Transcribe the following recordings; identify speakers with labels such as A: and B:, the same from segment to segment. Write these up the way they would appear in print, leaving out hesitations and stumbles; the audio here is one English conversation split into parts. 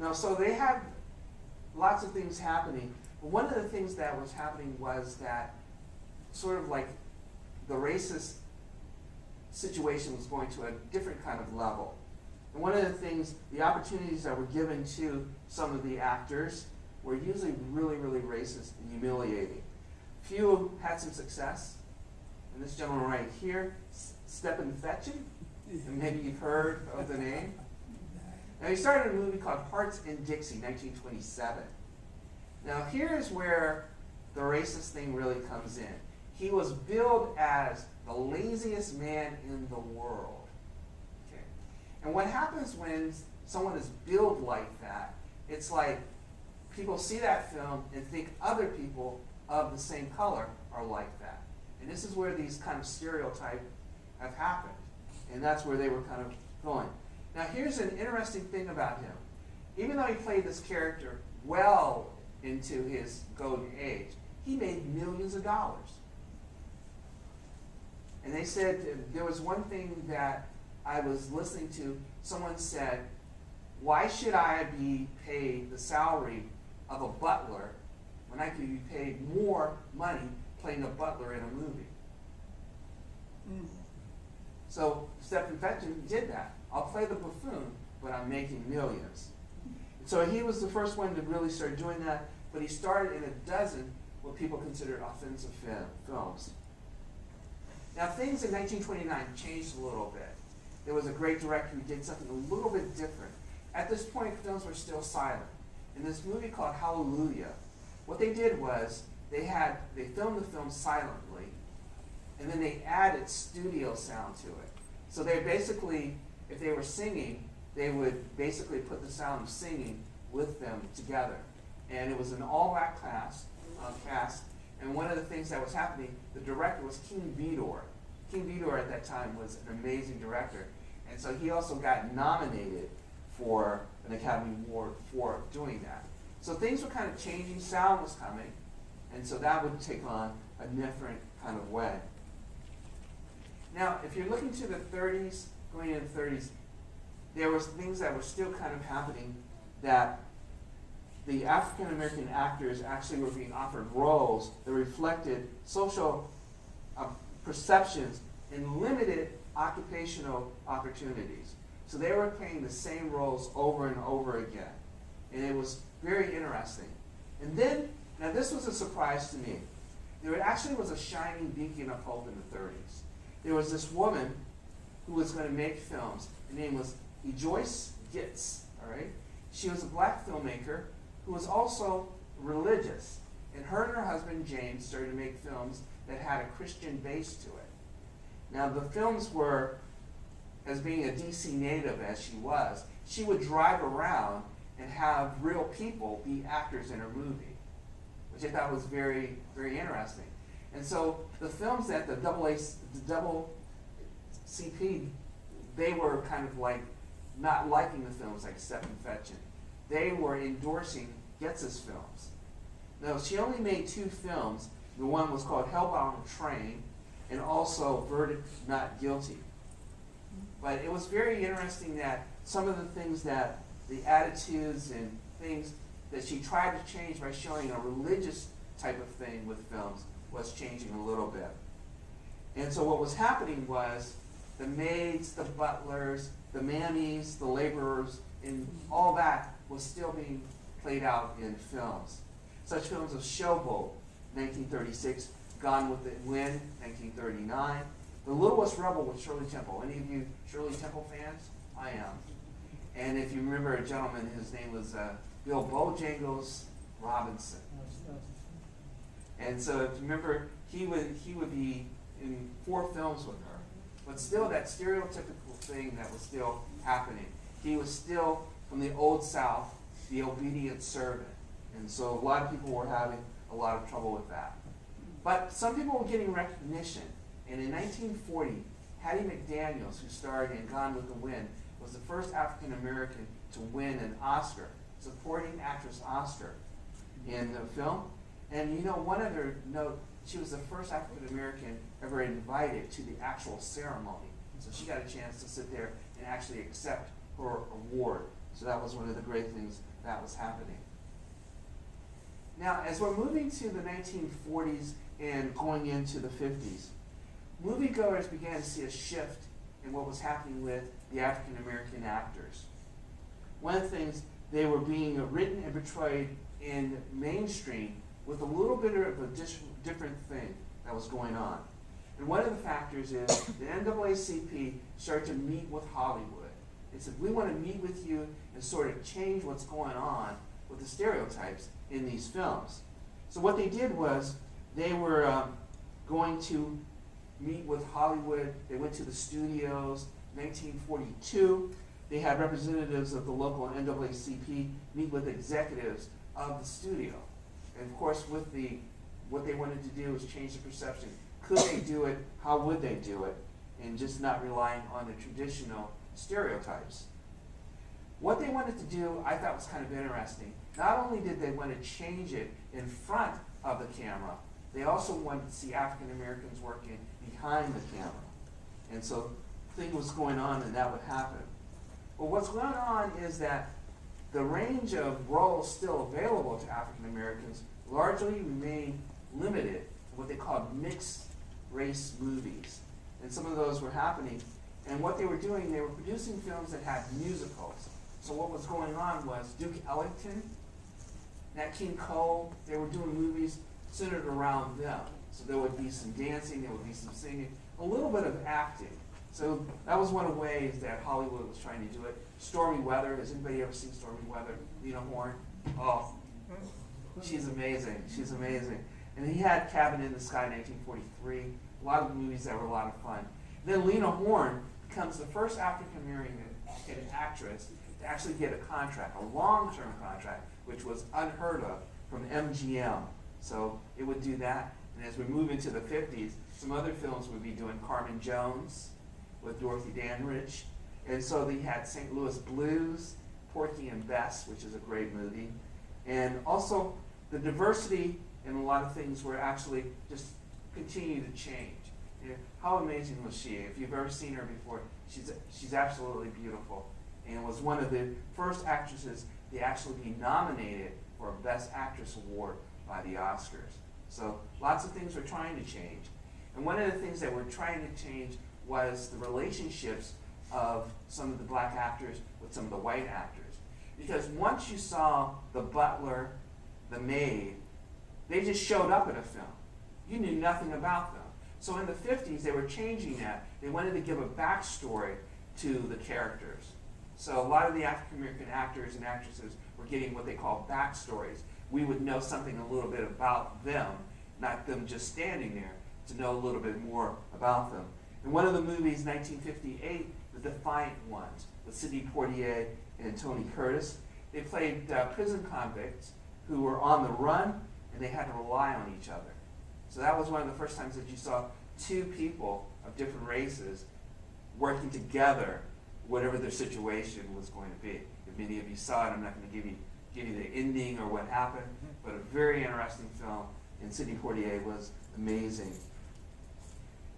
A: Now, so they had lots of things happening. But one of the things that was happening was that sort of like the racist situation was going to a different kind of level. And one of the things, the opportunities that were given to some of the actors were usually really, really racist and humiliating. Few had some success. And this gentleman right here, Stephen Fetching, and maybe you've heard of the name. Now he started a movie called Hearts in Dixie, 1927. Now here's where the racist thing really comes in. He was billed as the laziest man in the world. Okay. And what happens when someone is billed like that, it's like people see that film and think other people of the same color are like that. And this is where these kind of stereotypes have happened. And that's where they were kind of going. Now here's an interesting thing about him. Even though he played this character well into his golden age, he made millions of dollars. And they said, there was one thing that I was listening to, someone said, why should I be paid the salary of a butler when I could be paid more money playing a butler in a movie? So Stephen Fetching did that. I'll play the buffoon, but I'm making millions. So he was the first one to really start doing that, but he started in a dozen what people considered offensive films. Now things in 1929 changed a little bit. There was a great director who did something a little bit different. At this point, films were still silent. In this movie called Hallelujah, what they did was they filmed the film silently, and then they added studio sound to it. So they basically, if they were singing, they would basically put the sound of singing with them together. And it was an all-black cast, and one of the things that was happening, the director was King Vidor. King Vidor at that time was an amazing director, and so he also got nominated for an Academy Award for doing that. So things were kind of changing, sound was coming, and so that would take on a different kind of way. Now, if you're looking to the 30s, going into the 30s, there was things that were still kind of happening that the African American actors actually were being offered roles that reflected social perceptions and limited occupational opportunities. So they were playing the same roles over and over again. And it was very interesting. And then, now this was a surprise to me. There actually was a shining beacon of hope in the 30s. There was this woman who was going to make films. Her name was Joyce Gitz, all right? She was a black filmmaker who was also religious. And her and her husband, James, started to make films that had a Christian base to it. Now, the films were, as being a DC native as she would drive around and have real people be actors in her movie, which I thought was very, very interesting. And so the films that the NDoubleACP, they were kind of like not liking the films like Stephen Fetching. They were endorsing Getz's films. Now, she only made 2 films. The one was called Hellbound Train, and also Verdict Not Guilty. But it was very interesting that some of the things that the attitudes and things that she tried to change by showing a religious type of thing with films was changing a little bit. And so what was happening was the maids, the butlers, the mammies, the laborers, and all that was still being played out in films. Such films as Showboat, 1936, Gone with the Wind, 1939, The Littlest Rebel with Shirley Temple. Any of you Shirley Temple fans? I am. And if you remember a gentleman, his name was Bill Bojangles Robinson. And so if you remember, he would be in 4 films with her. But still that stereotypical thing that was still happening. He was still, from the Old South, the obedient servant. And so a lot of people were having a lot of trouble with that. But some people were getting recognition. And in 1940, Hattie McDaniels, who starred in Gone with the Wind, was the first African American to win an Oscar, supporting actress Oscar, in the film. And you know, one other note, she was the first African American ever invited to the actual ceremony. So she got a chance to sit there and actually accept her award. So that was one of the great things that was happening. Now, as we're moving to the 1940s and going into the 50s, moviegoers began to see a shift in what was happening with the African American actors. One of the things, they were being written and portrayed in mainstream with a little bit of a different thing that was going on. And one of the factors is the NDoubleACP started to meet with Hollywood. They said, we want to meet with you and sort of change what's going on with the stereotypes in these films. So what they did was they were going to meet with Hollywood. They went to the studios. 1942, they had representatives of the local NAACP meet with executives of the studio. And of course, with what they wanted to do was change the perception. Could they do it? How would they do it? And just not relying on the traditional stereotypes. What they wanted to do, I thought was kind of interesting. Not only did they want to change it in front of the camera, they also wanted to see African Americans working behind the camera. And so thing was going on and that would happen. Well, what's going on is that the range of roles still available to African Americans largely remain limited to what they called mixed race movies. And some of those were happening. And what they were doing, they were producing films that had musicals. So what was going on was Duke Ellington, Nat King Cole, they were doing movies centered around them. So there would be some dancing, there would be some singing, a little bit of acting. So that was one of the ways that Hollywood was trying to do it. Stormy Weather, has anybody ever seen Stormy Weather? Lena Horne? Oh, she's amazing, she's amazing. And he had Cabin in the Sky, 1943, a lot of movies that were a lot of fun. Then Lena Horne becomes the first African American actress to actually get a contract, a long-term contract, which was unheard of from MGM. So it would do that. And as we move into the 50s, some other films would be doing Carmen Jones with Dorothy Dandridge. And so they had St. Louis Blues, Porky and Bess, which is a great movie. And also the diversity in a lot of things were actually just continue to change. You know, how amazing was she? If you've ever seen her before, she's absolutely beautiful. And was one of the first actresses to actually be nominated for a Best Actress Award by the Oscars. So lots of things were trying to change. And one of the things that were trying to change was the relationships of some of the black actors with some of the white actors. Because once you saw the butler, the maid, they just showed up in a film. You knew nothing about them. So in the 50s, they were changing that. They wanted to give a backstory to the characters. So a lot of the African American actors and actresses were getting what they call backstories. We would know something a little bit about them, not them just standing there, to know a little bit more about them. In one of the movies, 1958, The Defiant Ones, with Sidney Poitier and Tony Curtis, they played prison convicts who were on the run, and they had to rely on each other. So that was one of the first times that you saw two people of different races working together, whatever their situation was going to be. If many of you saw it, I'm not going to give you the ending or what happened, but a very interesting film, and Sidney Poitier was amazing.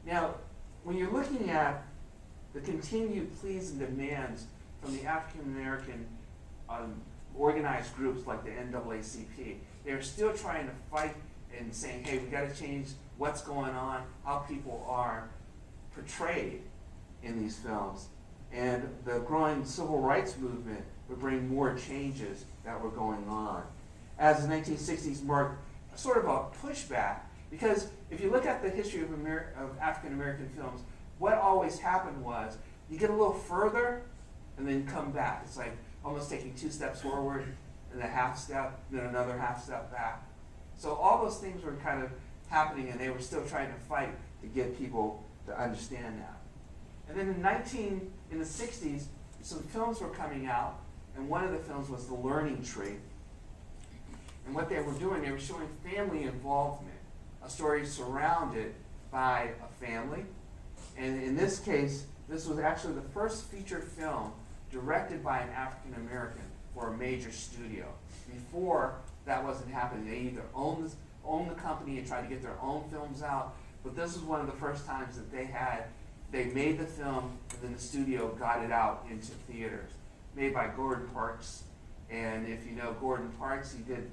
A: Now, when you're looking at the continued pleas and demands from the African American organized groups like the NAACP, they're still trying to fight and saying, hey, we got to change what's going on, how people are portrayed in these films. And the growing civil rights movement would bring more changes that were going on. As the 1960s marked sort of a pushback, because if you look at the history of African American films, what always happened was you get a little further and then come back. It's like almost taking 2 steps forward and a half step, then another half step back. So all those things were kind of happening, and they were still trying to fight to get people to understand that. And then in the 60s, some films were coming out, and one of the films was The Learning Tree. And what they were doing, they were showing family involvement, a story surrounded by a family. And in this case, this was actually the first feature film directed by an African American for a major studio. Before, that wasn't happening. They either owned the company and tried to get their own films out, but this was one of the first times that they made the film, and then the studio got it out into theaters. Made by Gordon Parks And if you know Gordon Parks, he did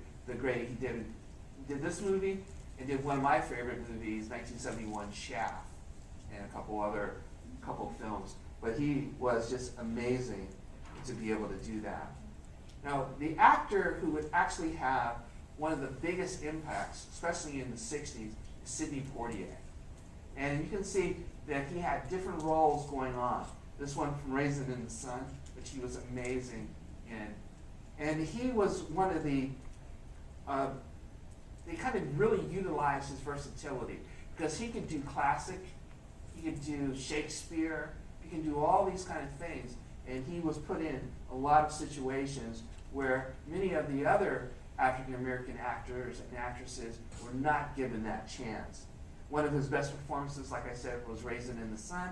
A: this movie and did one of my favorite movies, 1971 Shaft, and a couple films. But he was just amazing to be able to do that. Now, the actor who would actually have one of the biggest impacts, especially in the 60s, is Sidney Poitier. And you can see that he had different roles going on. This one from Raisin in the Sun, which he was amazing in. And he was one of the, they kind of really utilized his versatility because he could do classic, he could do Shakespeare, he can do all these kind of things. And he was put in a lot of situations where many of the other African American actors and actresses were not given that chance. One of his best performances, like I said, was Raisin in the Sun.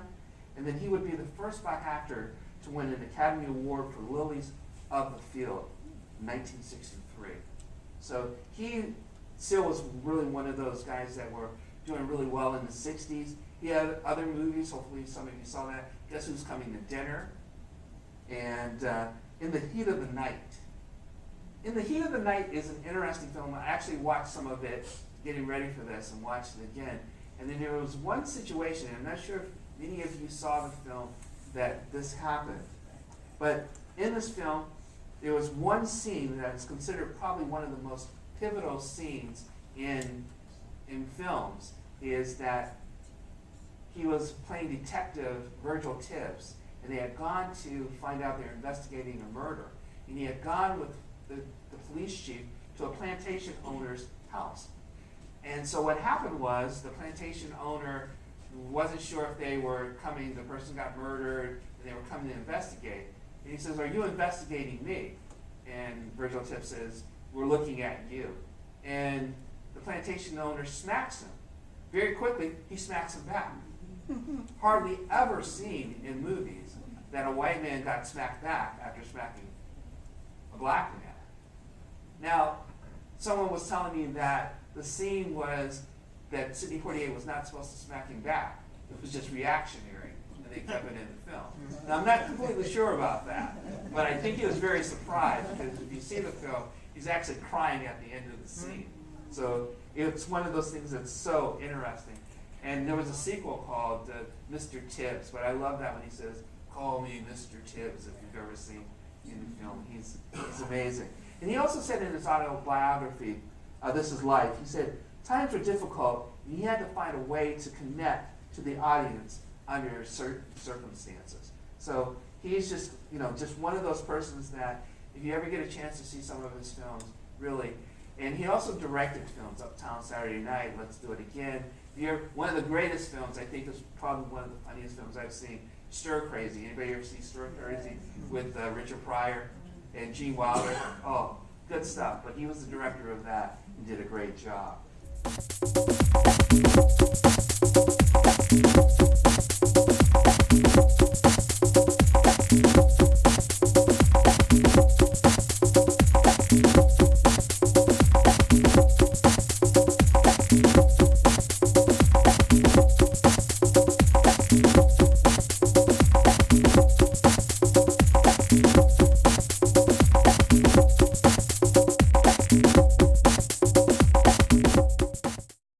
A: And then he would be the first black actor to win an Academy Award for Lilies of the Field in 1963. So he still was really one of those guys that were doing really well in the 60s. He had other movies, hopefully some of you saw that. Guess Who's Coming to Dinner? And In the Heat of the Night. In the Heat of the Night is an interesting film. I actually watched some of it getting ready for this and watched it again. And then there was one situation, and I'm not sure if many of you saw the film that this happened. But in this film, there was one scene that is considered probably one of the most pivotal scenes in films, is that he was playing Detective Virgil Tibbs, and they had gone to find out they were investigating a murder. And he had gone with the police chief to a plantation owner's house. And so what happened was the plantation owner wasn't sure if they were coming, the person got murdered, and they were coming to investigate. And he says, "Are you investigating me?" And Virgil Tibbs says, "We're looking at you." And the plantation owner smacks him. Very quickly, he smacks him back. Hardly ever seen in movies that a white man got smacked back after smacking a black man. Now, someone was telling me that the scene was that Sidney Poitier was not supposed to smack him back. It was just reactionary, and they kept it in the film. Now, I'm not completely sure about that, but I think he was very surprised because if you see the film, he's actually crying at the end of the scene. So it's one of those things that's so interesting. And there was a sequel called Mr. Tibbs, but I love that when he says, "Call me Mr. Tibbs," if you've ever seen in the film. He's amazing. And he also said in his autobiography, This Is Life, he said, times were difficult, and he had to find a way to connect to the audience under certain circumstances. So he's just, just one of those persons that if you ever get a chance to see some of his films, really, and he also directed films, Uptown Saturday Night, Let's Do It Again. One of the greatest films, I think is probably one of the funniest films I've seen, Stir Crazy. Anybody ever see Stir Crazy with Richard Pryor and Gene Wilder? Oh, good stuff. But he was the director of that and did a great job.